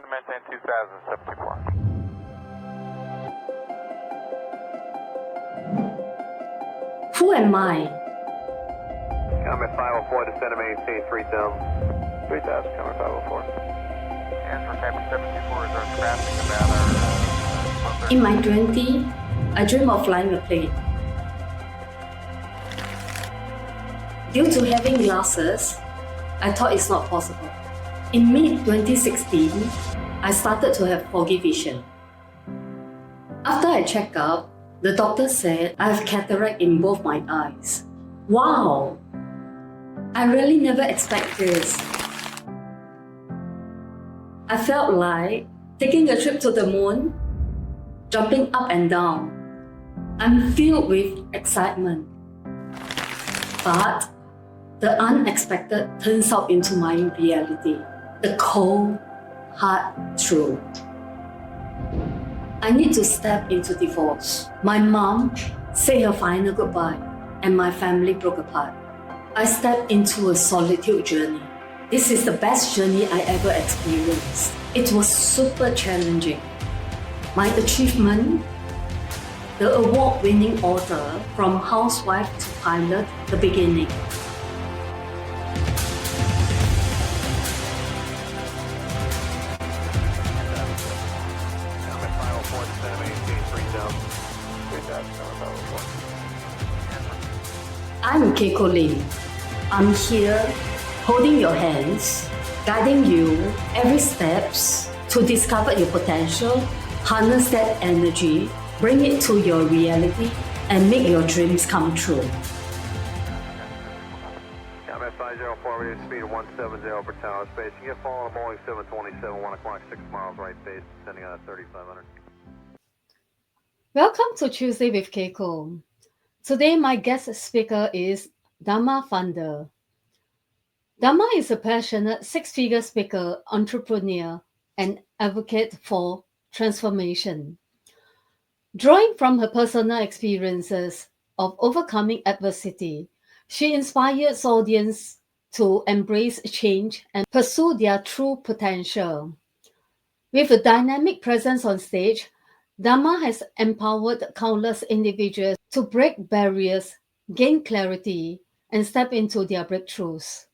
Maintain 2074. Who am I? Comment 504, descend to maintain 3000. 3000, comment 504. Answer Captain 74 is our traffic about our... In my 20s, I dream of flying a plane. Due to having glasses, I thought it's not possible. In mid-2016, I started to have foggy vision. After I checked out, the doctor said I have cataract in both my eyes. Wow! I really never expected this. I felt like taking a trip to the moon, jumping up and down. I'm filled with excitement. But the unexpected turns out into my reality. The cold, hard truth. I need to step into divorce. My mom said her final goodbye, and my family broke apart. I stepped into a solitude journey. This is the best journey I ever experienced. It was super challenging. My achievement, the award-winning author from housewife to pilot, the beginning. Comment 504, descend to maintain 3000. 3000, comment 504. I'm Keiko Lim. I'm here holding your hands, guiding you every steps to discover your potential, harness that energy, bring it to your reality, and make your dreams come true. Comment 504, reduce speed of 170 per tower space. You get following a Boeing 727, 1 o'clock, 6 miles right base, descending on a 3500. Welcome to Tuesday with Keiko. Today, my guest speaker is Dharma Funder. Dharma is a passionate six-figure speaker, entrepreneur, and advocate for transformation. Drawing from her personal experiences of overcoming adversity, she inspires audience to embrace change and pursue their true potential. With a dynamic presence on stage, Dharma has empowered countless individuals to break barriers, gain clarity, and step into their breakthroughs.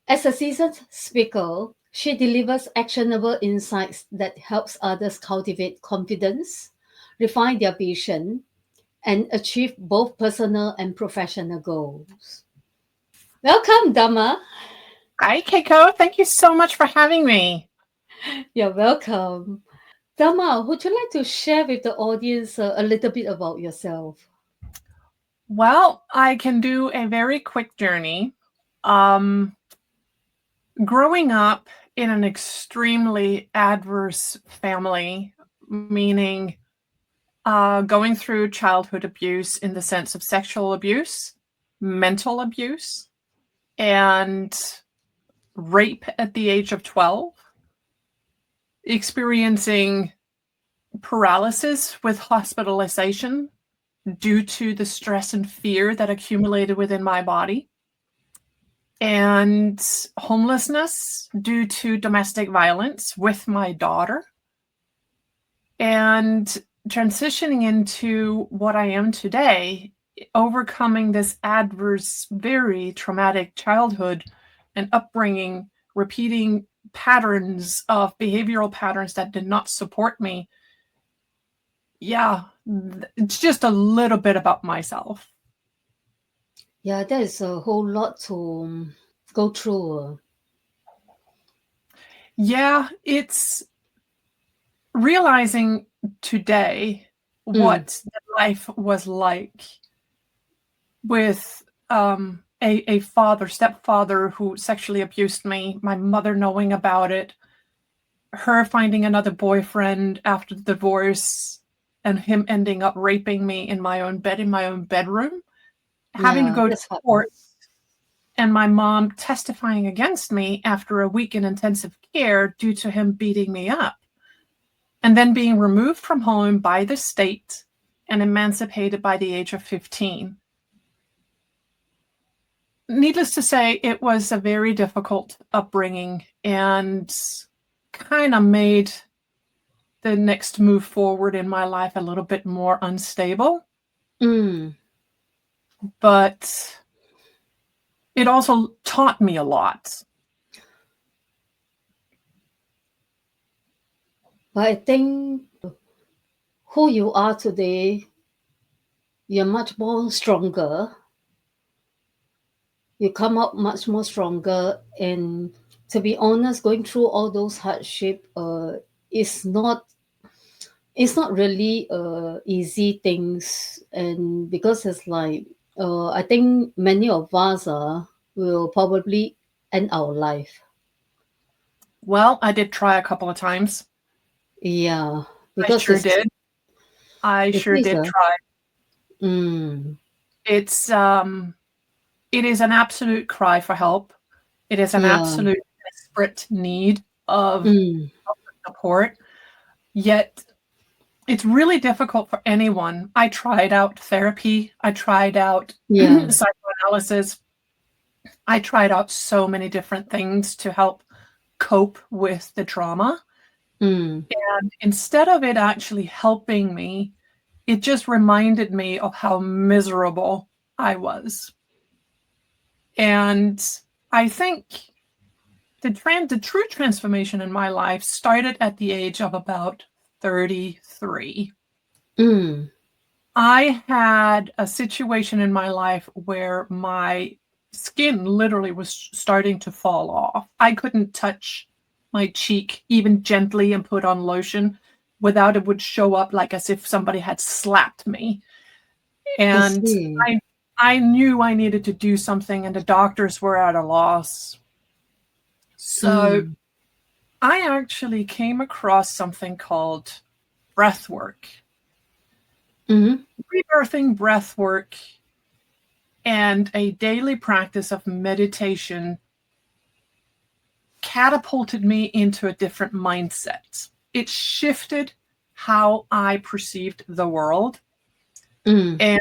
As a seasoned speaker, she delivers actionable insights that helps others cultivate confidence, refine their vision, and achieve both personal and professional goals. Welcome, Dharma. Hi, Keiko. Thank you so much for having me. You're welcome. Dharma, would you like to share with the audience a little bit about yourself? Well, I can do a very quick journey. Growing up in an extremely adverse family, meaning going through childhood abuse in the sense of sexual abuse, mental abuse, and rape at the age of 12, experiencing paralysis with hospitalization due to the stress and fear that accumulated within my body, and homelessness due to domestic violence with my daughter, and transitioning into what I am today, overcoming this adverse, very traumatic childhood and upbringing, repeating patterns of behavioral patterns that did not support me. Yeah, it's just a little bit about myself. Yeah, that is a whole lot to go through. Yeah, it's realizing today what life was like with a stepfather who sexually abused me, my mother knowing about it, her finding another boyfriend after the divorce, and him ending up raping me in my own bed, in my own bedroom, having to go to court, and my mom testifying against me after a week in intensive care due to him beating me up, and then being removed from home by the state and emancipated by the age of 15. Needless to say, it was a very difficult upbringing, and kind of made the next move forward in my life a little bit more unstable. But it also taught me a lot. But I think who you are today, you're much more stronger. You come out much more stronger. And to be honest, going through all those hardship is not really easy things. And because it's like I think many of us will probably end our life. Well, I did try a couple of times. Yeah, I because sure did. I sure did try. It's it is an absolute cry for help. It is an absolute desperate need of support. Yet it's really difficult for anyone. I tried out therapy. I tried out psychoanalysis. I tried out so many different things to help cope with the trauma. And instead of it actually helping me, it just reminded me of how miserable I was. And I think the true transformation in my life started at the age of about 33. I had a situation in my life where my skin literally was starting to fall off. I couldn't touch my cheek even gently and put on lotion without it would show up like as if somebody had slapped me. And I knew I needed to do something, and the doctors were at a loss. So I actually came across something called breath work. Rebirthing breath work and a daily practice of meditation catapulted me into a different mindset. It shifted how I perceived the world. And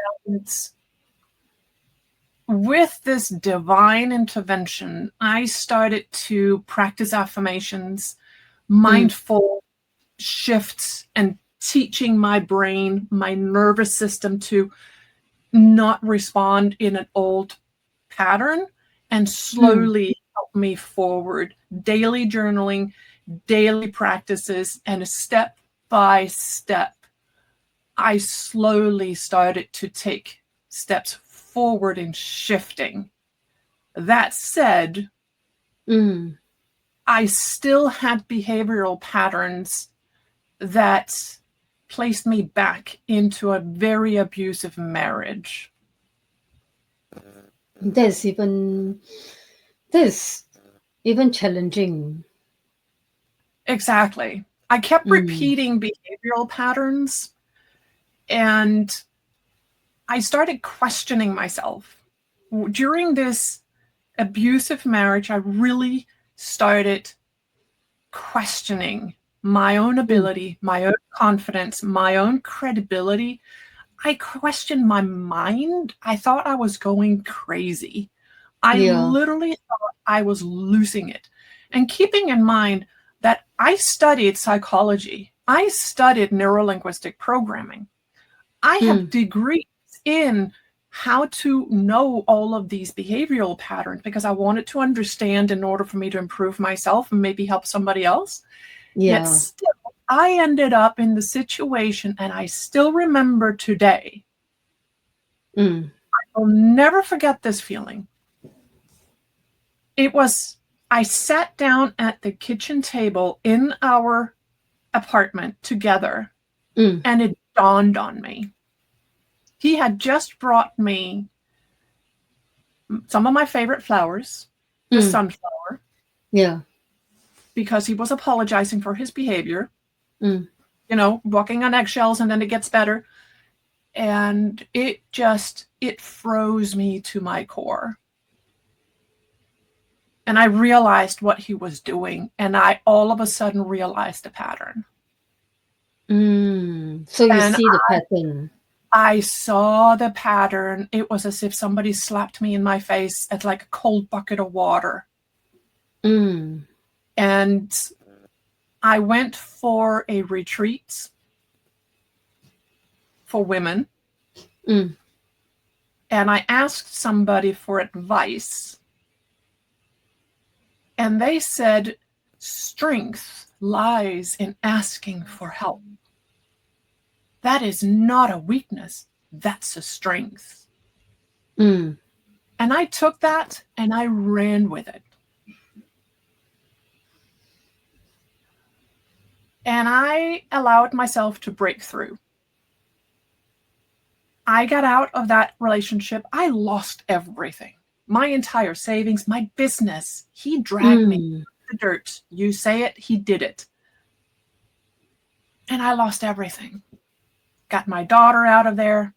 with this divine intervention, I started to practice affirmations, mindful shifts, and teaching my brain, my nervous system to not respond in an old pattern and slowly help me forward. Daily journaling, daily practices, and step by step, I slowly started to take steps forward in shifting. That said, I still had behavioral patterns that placed me back into a very abusive marriage. That's even challenging. Exactly. I kept repeating behavioral patterns, and I started questioning myself. During this abusive marriage, I really started questioning my own ability, my own confidence, my own credibility. I questioned my mind. I thought I was going crazy. I literally thought I was losing it. And keeping in mind that I studied psychology, I studied neurolinguistic programming. I have degrees in how to know all of these behavioral patterns because I wanted to understand in order for me to improve myself and maybe help somebody else. Yet still, I ended up in the situation, and I still remember today. I will never forget this feeling. It was, I sat down at the kitchen table in our apartment together, and it dawned on me. He had just brought me some of my favorite flowers, the sunflower. Because he was apologizing for his behavior. You know, walking on eggshells, and then it gets better. And it froze me to my core. And I realized what he was doing, and I all of a sudden realized the pattern. So you see the pattern. I saw the pattern. It was as if somebody slapped me in my face at like a cold bucket of water. And I went for a retreat for women. Mm. And I asked somebody for advice. And they said, strength lies in asking for help. That is not a weakness. That's a strength. Mm. And I took that and I ran with it. And I allowed myself to break through. I got out of that relationship. I lost everything. My entire savings, my business. He dragged me in the dirt. You say it, he did it. And I lost everything. Got my daughter out of there.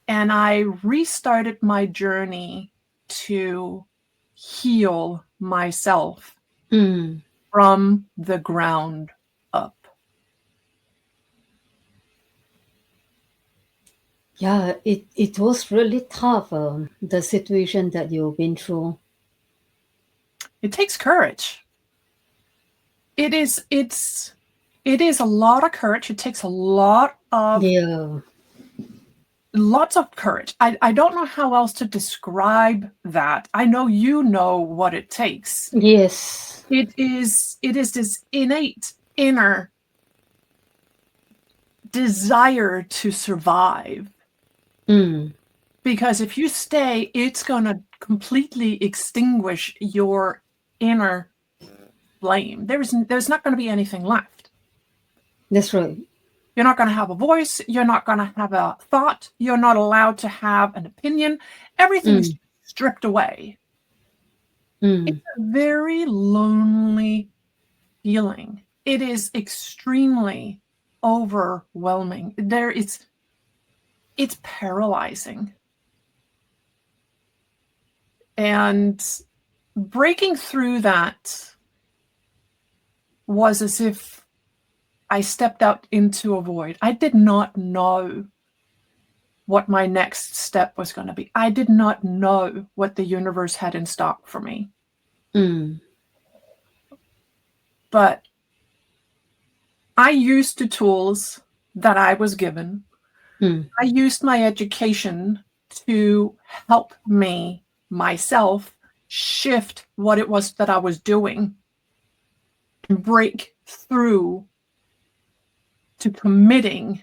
And I restarted my journey to heal myself from the ground up. Yeah, it was really tough, the situation that you've been through. It takes courage. It is a lot of courage. It takes a lot of lots of courage. I don't know how else to describe that. I know you know what it takes. Yes. It is this innate inner desire to survive. Because if you stay, it's going to completely extinguish your inner flame. There's not going to be anything left. That's right. You're not going to have a voice. You're not going to have a thought. You're not allowed to have an opinion. Everything's stripped away. It's a very lonely feeling. It is extremely overwhelming. It's paralyzing. And breaking through that was as if I stepped out into a void. I did not know what my next step was going to be. I did not know what the universe had in stock for me. But I used the tools that I was given. I used my education to help me, myself, shift what it was that I was doing and break through to committing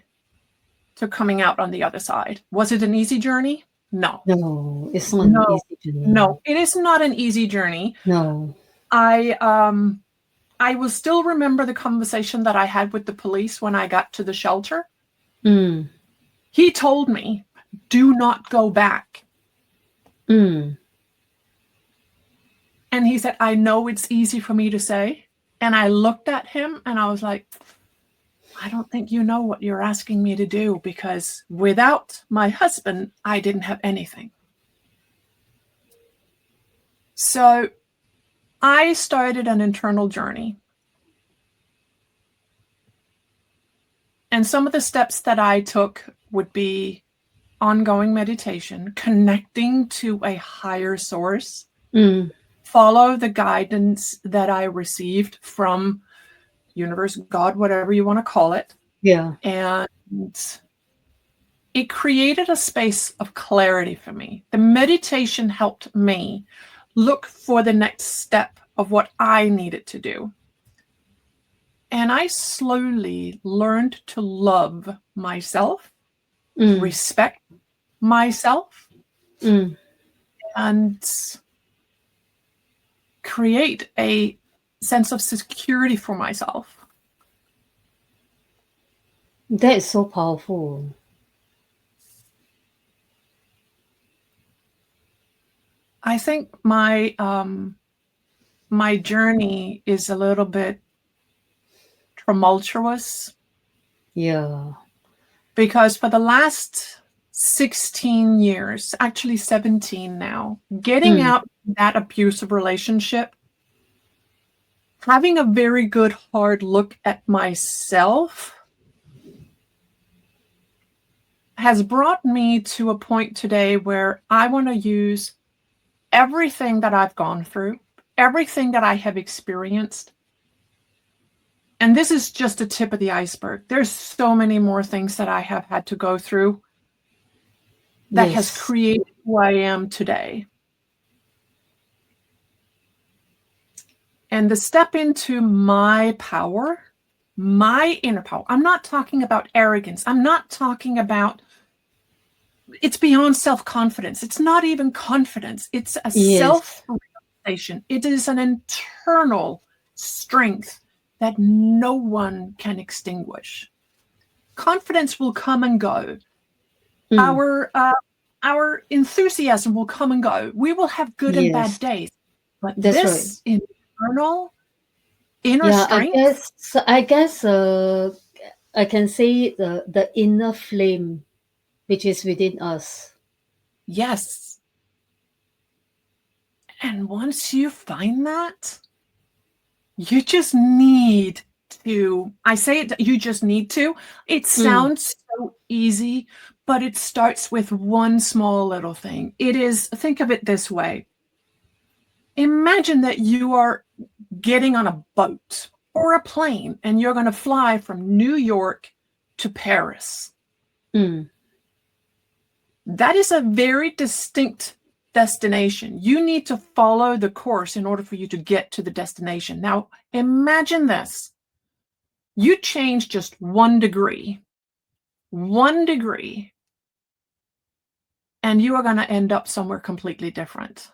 to coming out on the other side. Was it an easy journey? No. No, it's not an easy journey. No, it is not an easy journey. No. I will still remember the conversation that I had with the police when I got to the shelter. He told me, do not go back. And he said, I know it's easy for me to say. And I looked at him and I was like, I don't think you know what you're asking me to do, because without my husband, I didn't have anything. So I started an internal journey. And some of the steps that I took would be ongoing meditation, connecting to a higher source, follow the guidance that I received from universe, God, whatever you want to call it. Yeah. And it created a space of clarity for me. The meditation helped me look for the next step of what I needed to do. And I slowly learned to love myself, respect myself, and create a sense of security for myself. That is so powerful. I think my journey is a little bit tumultuous. Yeah. Because for the last 16 years, actually 17 now, getting out of that abusive relationship, having a very good hard look at myself has brought me to a point today where I want to use everything that I've gone through, everything that I have experienced, And this is just a tip of the iceberg. There's so many more things that I have had to go through that has Yes. created who I am today. And the step into my power, my inner power. I'm not talking about arrogance. I'm not talking about, it's beyond self-confidence. It's not even confidence. It's a Yes. self-realization. It is an internal strength that no one can extinguish. Confidence will come and go. Our enthusiasm will come and go. We will have good and bad Yes. days. But That's this internal inner Yeah, strength, I guess I can say the inner flame which is within us. yes. And once you find that, you just need to, I say it, you just need to. It sounds so easy, but it starts with one small little thing. It is, think of it this way. Imagine that you are getting on a boat or a plane and you're going to fly from New York to Paris. That is a very distinct destination. You need to follow the course in order for you to get to the destination. Now, imagine this. You change just 1 degree, and you are going to end up somewhere completely different.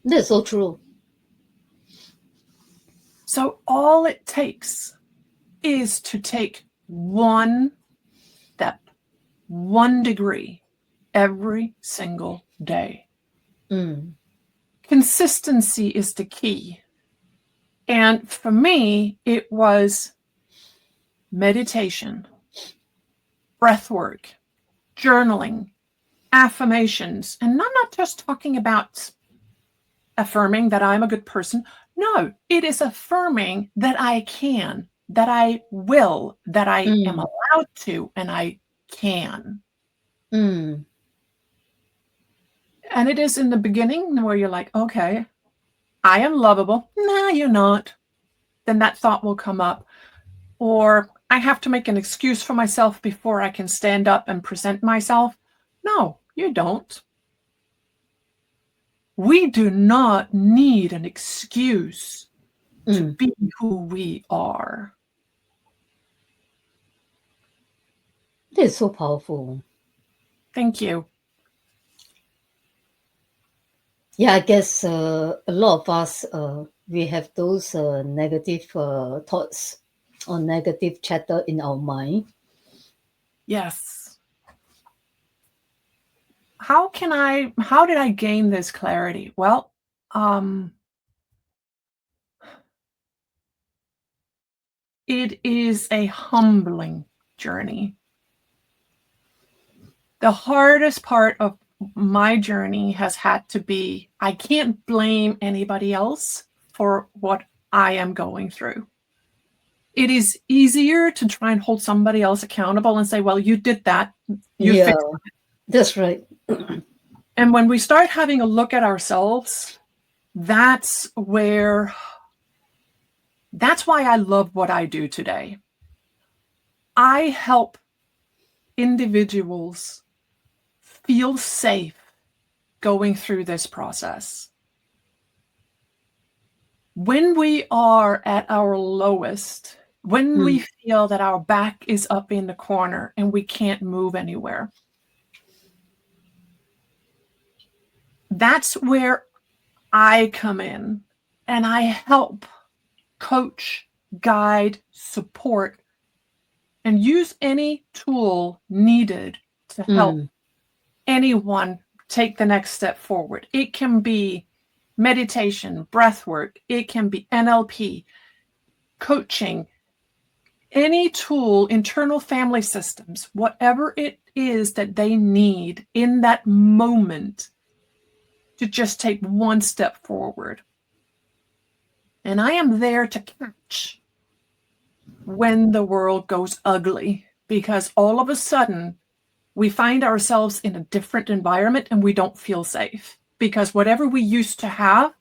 That's so true. So all it takes is to take 1 step, 1 degree every single day. Consistency is the key. And for me, it was meditation, breath work, journaling, affirmations. And I'm not just talking about affirming that I'm a good person. No, it is affirming that I can, that I will, that I am allowed to, and I can. And it is in the beginning where you're like, okay, I am lovable. Nah, you're not. Then that thought will come up. Or I have to make an excuse for myself before I can stand up and present myself. No, you don't. We do not need an excuse to be who we are. That's so powerful. Thank you. Yeah, I guess a lot of us, we have those negative thoughts or negative chatter in our mind. Yes. How did I gain this clarity? Well, it is a humbling journey. The hardest part of my journey has had to be, I can't blame anybody else for what I am going through. It is easier to try and hold somebody else accountable and say, well, you did that. You fixed it. That's right. And when we start having a look at ourselves, that's why I love what I do today. I help individuals feel safe going through this process. When we are at our lowest, when we feel that our back is up in the corner and we can't move anywhere, that's where I come in and I help coach, guide, support, and use any tool needed to help anyone take the next step forward. It can be meditation, breath work, it can be NLP, coaching, any tool, internal family systems, whatever it is that they need in that moment to just take 1 step forward. And I am there to catch when the world goes ugly, because all of a sudden we find ourselves in a different environment and we don't feel safe because whatever we used to have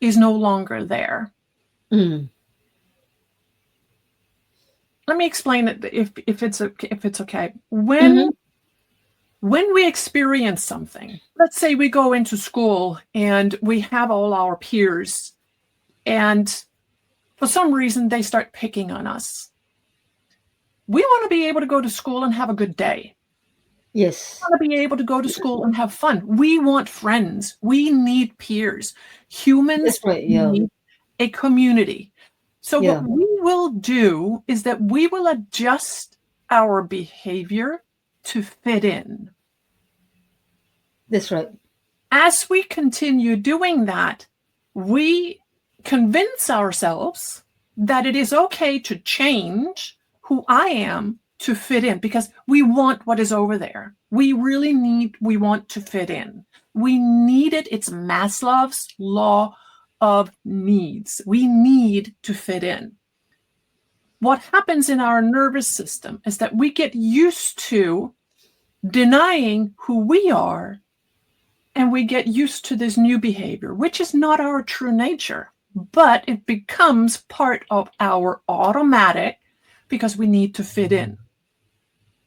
is no longer there. me explain it if it's okay. Mhm. When we experience something, let's say we go into school and we have all our peers, and for some reason they start picking on us. We want to be able to go to school and have a good day. Yes. We want to be able to go to school and have fun. We want friends. We need peers. Humans That's right. Yeah. need a community. So Yeah. what we will do is that we will adjust our behavior to fit in. That's right. As we continue doing that, we convince ourselves that it is okay to change who I am to fit in, because we want what is over there. We want to fit in. We need it. It's Maslow's law of needs. We need to fit in. What happens in our nervous system is that we get used to denying who we are, and we get used to this new behavior, which is not our true nature, but it becomes part of our automatic because we need to fit in.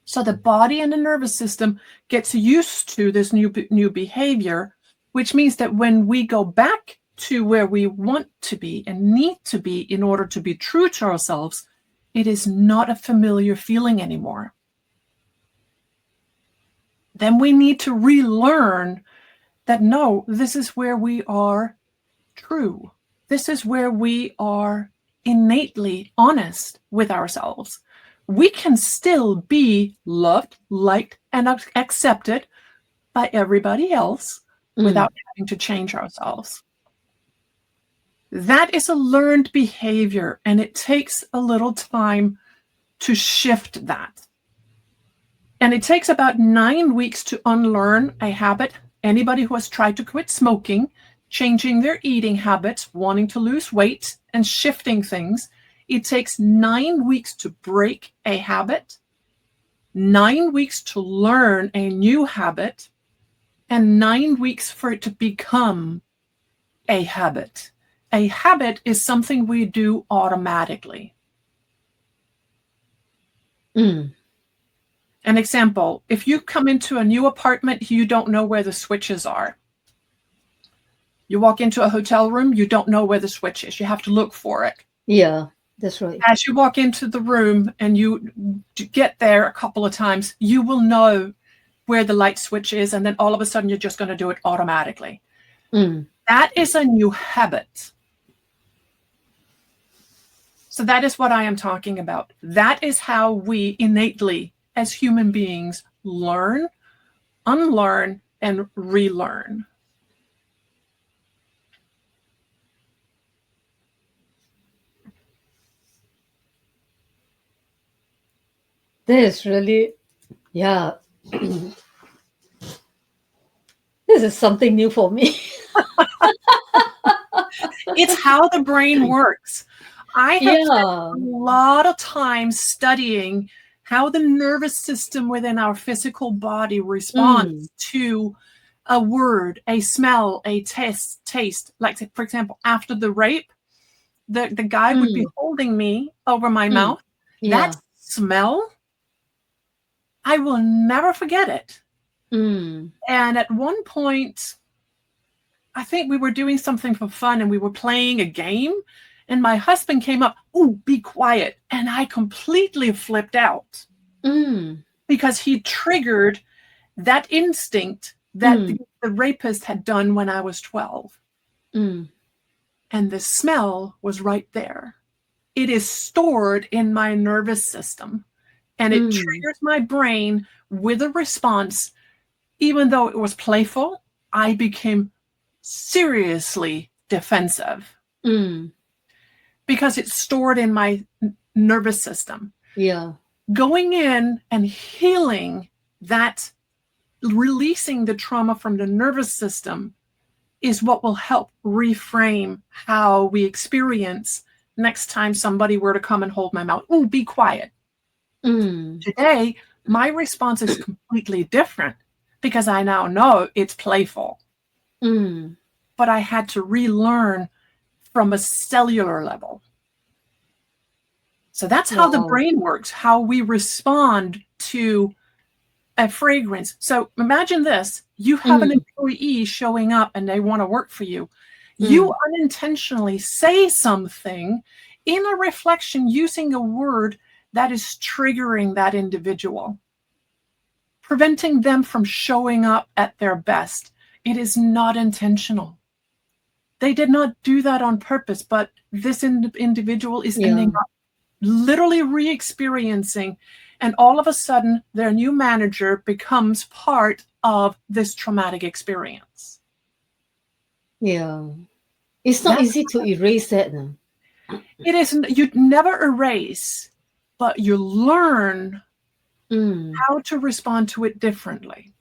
So the body and the nervous system gets used to this new behavior, which means that when we go back to where we want to be and need to be in order to be true to ourselves, it is not a familiar feeling anymore. Then we need to relearn that, no, this is where we are true. This is where we are innately honest with ourselves. We can still be loved, liked, and accepted by everybody else without having to change ourselves. That is a learned behavior, and it takes a little time to shift that. And it takes about 9 weeks to unlearn a habit. Anybody who has tried to quit smoking, changing their eating habits, wanting to lose weight, and shifting things, it takes 9 weeks to break a habit, 9 weeks to learn a new habit, and 9 weeks for it to become a habit. A habit is something we do automatically. An example, if you come into a new apartment, you don't know where the switches are. You walk into a hotel room, you don't know where the switch is. You have to look for it. Yeah, that's right. As you walk into the room and you get there a couple of times, you will know where the light switch is, and then all of a sudden you're just going to do it automatically. That is a new habit. So that is what I am talking about. That is how we innately, as human beings, learn, unlearn, and relearn. That is really, yeah. This is something new for me. It's how the brain works. I have spent Yeah. a lot of time studying how the nervous system within our physical body responds to a word, a smell, a taste. Like, for example, after the rape, the guy would be holding me over my mouth. Yeah. That smell, I will never forget it. And at one point, I think we were doing something for fun and we were playing a game, and my husband came up, "Ooh, be quiet." And I completely flipped out because he triggered that instinct that the rapist had done when I was 12. And the smell was right there. It is stored in my nervous system, and it triggers my brain with a response. Even though it was playful, I became seriously defensive because it's stored in my nervous system. Yeah. Going in and healing that, releasing the trauma from the nervous system, is what will help reframe how we experience next time somebody were to come and hold my mouth. "Ooh, be quiet." Today, my response is completely different because I now know it's playful. But I had to relearn from a cellular level. So that's how the Wow. brain works, how we respond to a fragrance. So imagine this. You have an employee showing up and they want to work for you. You unintentionally say something in a reflection using a word that is triggering that individual, preventing them from showing up at their best. It is not intentional. They did not do that on purpose, but this individual is ending up literally re-experiencing, and all of a sudden their new manager becomes part of this traumatic experience. Yeah. It's not easy to erase that now. It isn't. You'd never erase, but you learn how to respond to it differently.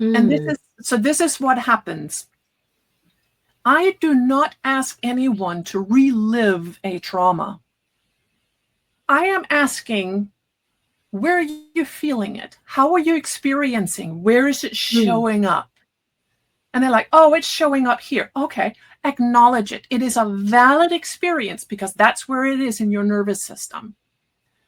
And this is what happens. I do not ask anyone to relive a trauma. I am asking, where are you feeling it? How are you experiencing? Where is it showing up? And they're like, oh, it's showing up here. Okay, acknowledge it. It is a valid experience because that's where it is in your nervous system.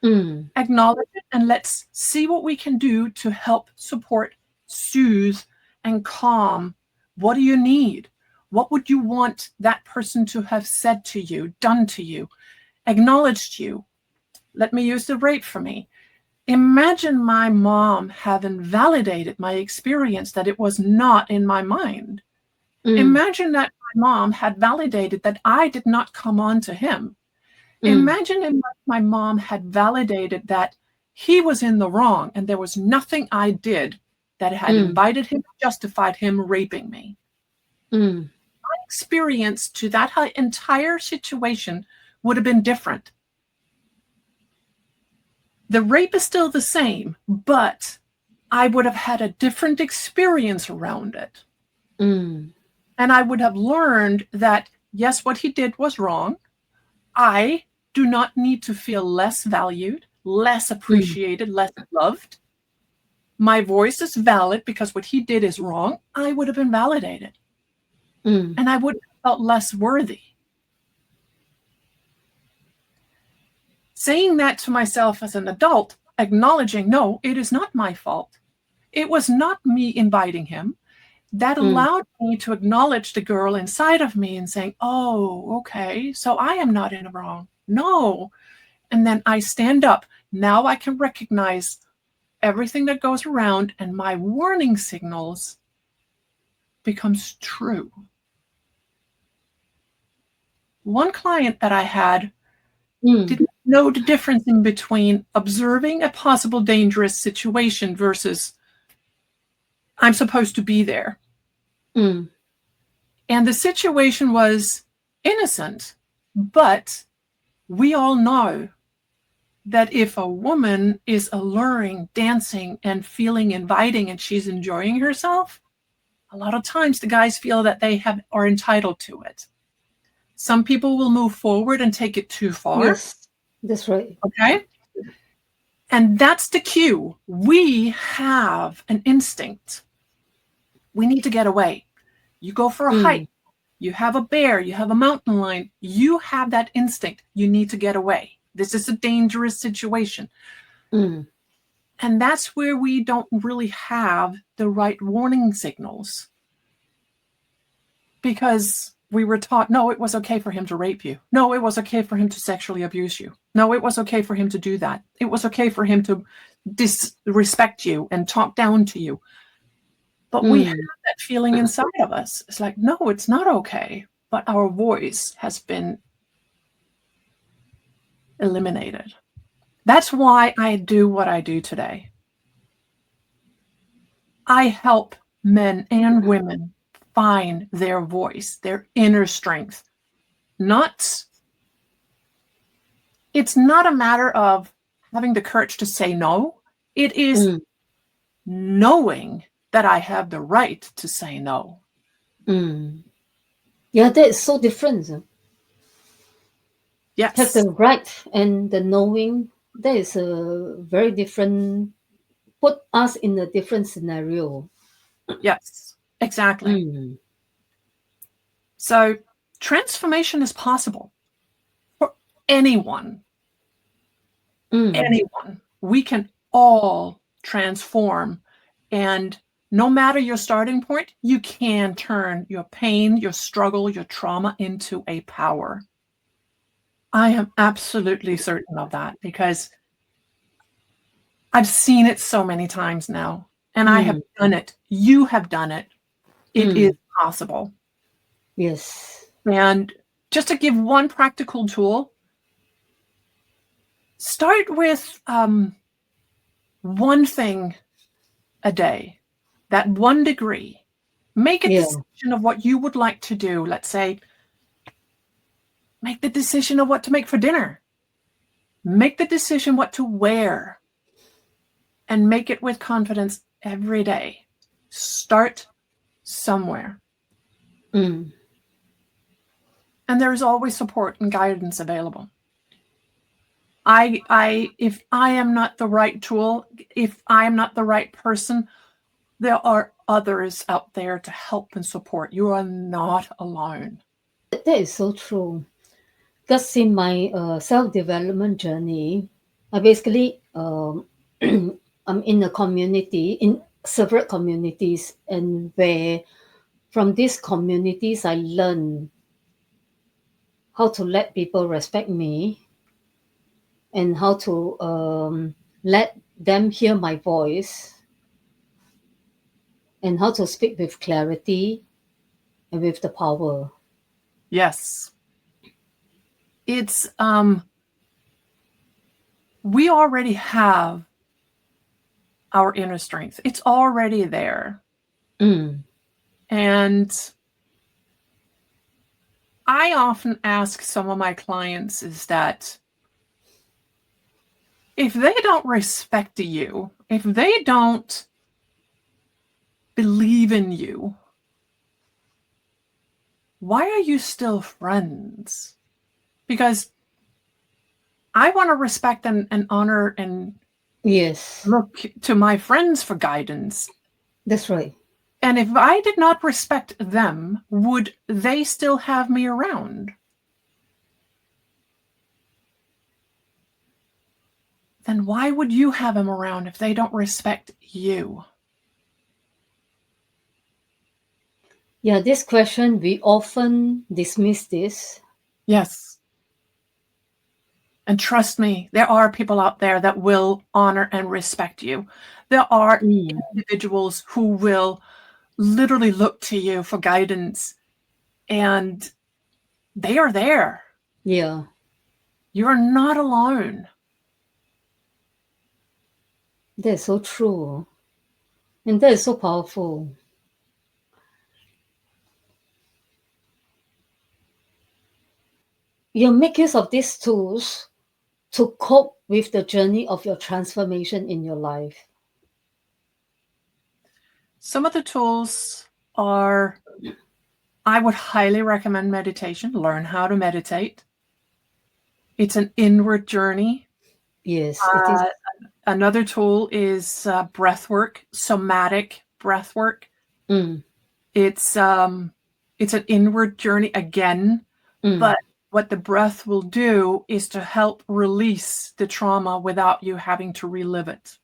Acknowledge it, and let's see what we can do to help support, soothe, and calm. What do you need? What would you want that person to have said to you, done to you, acknowledged you? Let me use the rape for me. Imagine my mom having validated my experience that it was not in my mind. Imagine that my mom had validated that I did not come on to him. Imagine if my mom had validated that he was in the wrong and there was nothing I did that had invited him, justified him raping me. My experience to that entire situation would have been different. The rape is still the same, but I would have had a different experience around it. And I would have learned that, yes, what he did was wrong. I do not need to feel less valued, less appreciated, less loved. My voice is valid because what he did is wrong. I would have been validated. And I would have felt less worthy. Saying that to myself as an adult, acknowledging, no, it is not my fault. It was not me inviting him. That allowed me to acknowledge the girl inside of me and saying, oh, okay, so I am not in the wrong. No. And then I stand up. Now I can recognize everything that goes around, and my warning signals becomes true. One client that I had didn't know the difference in between observing a possible dangerous situation versus I'm supposed to be there. And the situation was innocent, but we all know that if a woman is alluring, dancing, and feeling inviting and she's enjoying herself, a lot of times the guys feel that they are entitled to it. Some people will move forward and take it too far. Yes, that's right. Okay? And that's the cue. We have an instinct. We need to get away. You go for a hike. You have a bear. You have a mountain lion. You have that instinct. You need to get away. This is a dangerous situation. And that's where we don't really have the right warning signals. Because we were taught, no, it was okay for him to rape you. No, it was okay for him to sexually abuse you. No, it was okay for him to do that. It was okay for him to disrespect you and talk down to you. But we have that feeling inside of us. It's like, no, it's not okay. But our voice has been eliminated. That's why I do what I do today. I help men and women find their voice, their inner strength. It's not a matter of having the courage to say no. It is knowing that I have the right to say no. Yeah, that is so different. Yes. Have the right and the knowing, that is a very different, put us in a different scenario. Yes, exactly. So transformation is possible anyone, anyone, we can all transform. And no matter your starting point, you can turn your pain, your struggle, your trauma into a power. I am absolutely certain of that because I've seen it so many times now, and I have done it. You have done it. It is possible. Yes. And just to give one practical tool, start with one thing a day, that 1 degree. Make a decision of what you would like to do. Let's say, make the decision of what to make for dinner. Make the decision what to wear. And make it with confidence every day. Start somewhere. And there is always support and guidance available. If I am not the right tool, if I am not the right person, there are others out there to help and support. You are not alone. That is so true. Because in my self-development journey, I basically I'm in a community, in several communities, and where from these communities I learn how to let people respect me and how to let them hear my voice and how to speak with clarity and with the power. Yes. It's we already have our inner strength. It's already there. And I often ask some of my clients is that if they don't respect you, if they don't believe in you, why are you still friends? Because I want to respect and honor and look to my friends for guidance. That's right. And if I did not respect them, would they still have me around? Then why would you have them around if they don't respect you? Yeah, this question, we often dismiss this. Yes. And trust me, there are people out there that will honor and respect you. There are individuals who will literally look to you for guidance, and they are there. Yeah. You're not alone. That's so true. And that is so powerful. You make use of these tools to cope with the journey of your transformation in your life. Some of the tools are, I would highly recommend meditation. Learn how to meditate. It's an inward journey. Yes, it is. Another tool is breath work, somatic breath work. It's an inward journey again, but what the breath will do is to help release the trauma without you having to relive it.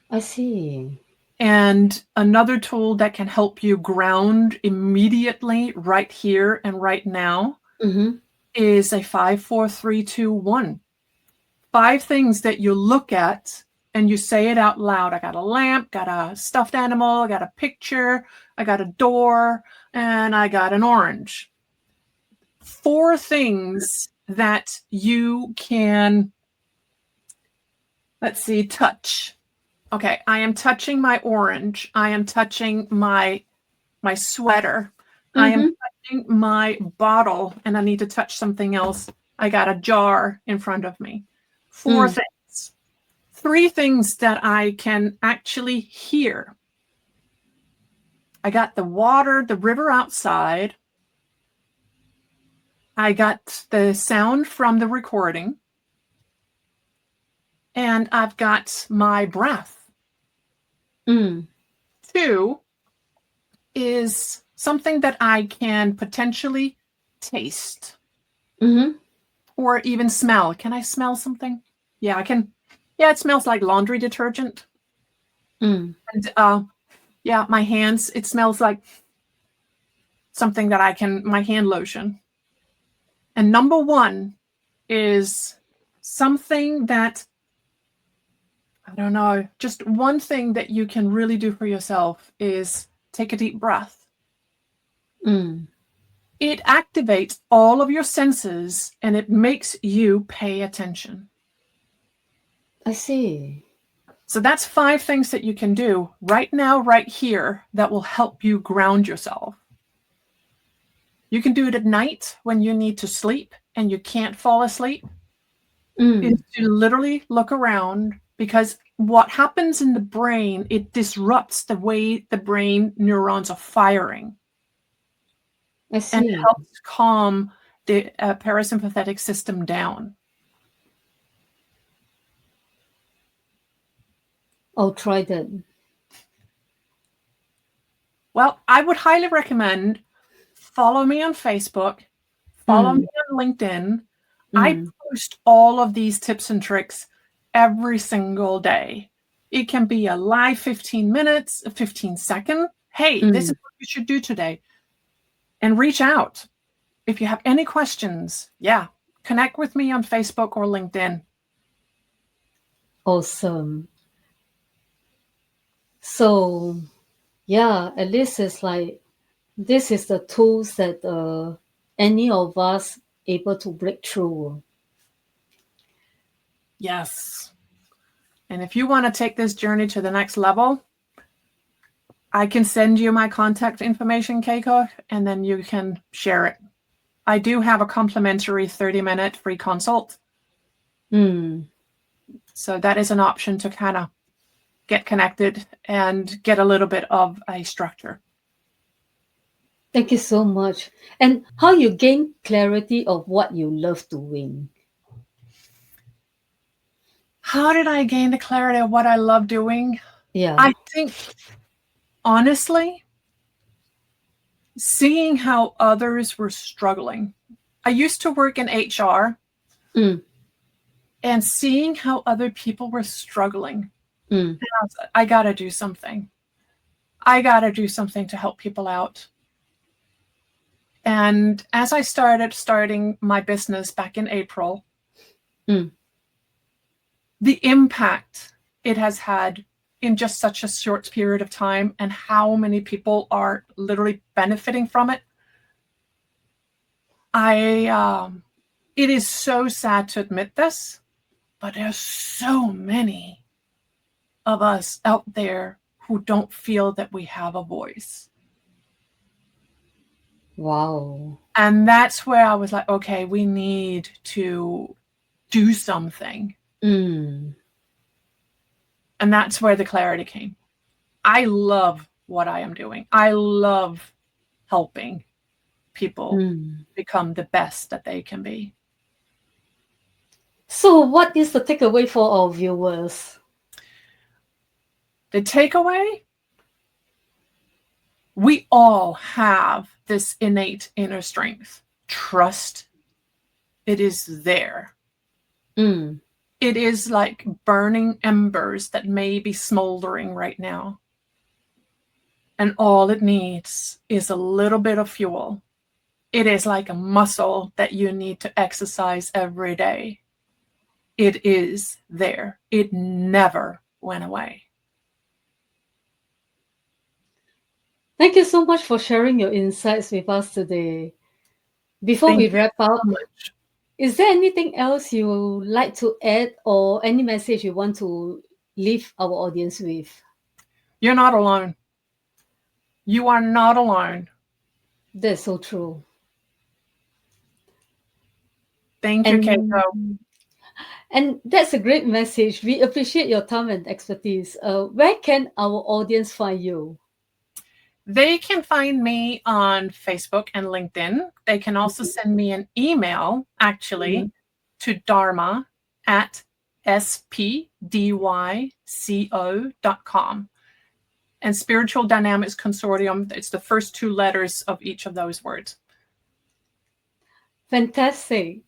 I see. And another tool that can help you ground immediately right here and right now is a 5, 4, 3, 2, 1. 5 things that you look at and you say it out loud. I got a lamp, got a stuffed animal, I got a picture, I got a door, and I got an orange. 4 things that you can, let's see, touch. Okay, I am touching my orange. I am touching my sweater. I am touching my bottle, and I need to touch something else. I got a jar in front of me. 4 things. 3 things that I can actually hear. I got the water, the river outside. I got the sound from the recording. And I've got my breath. 2 is something that I can potentially taste. or even smell. Can I smell something? Yeah, I can. Yeah, it smells like laundry detergent. Mm. And yeah, my hands, it smells like something that my hand lotion. And number one is something that, I don't know, just one thing that you can really do for yourself is take a deep breath. Mm. It activates all of your senses and it makes you pay attention. I see. So that's 5 things that you can do right now, right here, that will help you ground yourself. You can do it at night when you need to sleep and you can't fall asleep. Mm. Is to literally look around, because what happens in the brain, it disrupts the way the brain neurons are firing. I And see. it helps calm the parasympathetic system down. I'll try that. Well, I would highly recommend follow me on Facebook, follow me on LinkedIn. I post all of these tips and tricks every single day. It can be a live 15 minutes, a 15-second. Hey, this is what you should do today. And reach out. If you have any questions, connect with me on Facebook or LinkedIn. Awesome. So, yeah, at least it's like this is the tools that any of us able to break through. Yes. And if you want to take this journey to the next level, I can send you my contact information, Keiko, and then you can share it. I do have a complimentary 30-minute free consult. So that is an option to kind of get connected and get a little bit of a structure. Thank you so much. And how you gain clarity of what you love doing? How did I gain the clarity of what I love doing? Yeah. I think, honestly, seeing how others were struggling. I used to work in HR, and seeing how other people were struggling. And I was like, I got to do something. I got to do something to help people out. And as I starting my business back in April, the impact it has had in just such a short period of time and how many people are literally benefiting from it. It is so sad to admit this, but there's so many of us out there who don't feel that we have a voice. Wow. And that's where I was like, okay, we need to do something. And that's where the clarity came. I love what I am doing. I love helping people become the best that they can be. So what is the takeaway for our viewers? The takeaway? We all have this innate inner strength. Trust. It is there. It is like burning embers that may be smoldering right now. And all it needs is a little bit of fuel. It is like a muscle that you need to exercise every day. It is there. It never went away. Thank you so much for sharing your insights with us today. Before we wrap up, is there anything else you would like to add or any message you want to leave our audience with? You're not alone. You are not alone. That's so true. Thank you, Keiko. And that's a great message. We appreciate your time and expertise. Where can our audience find you? They can find me on Facebook and LinkedIn. They can also send me an email, actually, to dharma@spdyco.com. And Spiritual Dynamics Consortium, it's the first 2 letters of each of those words. Fantastic.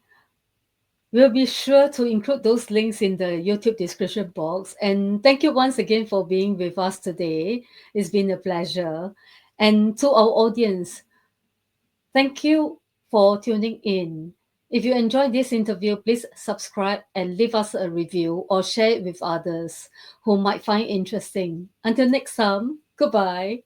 We'll be sure to include those links in the YouTube description box. And thank you once again for being with us today. It's been a pleasure. And to our audience, thank you for tuning in. If you enjoyed this interview, please subscribe and leave us a review or share it with others who might find interesting. Until next time, goodbye.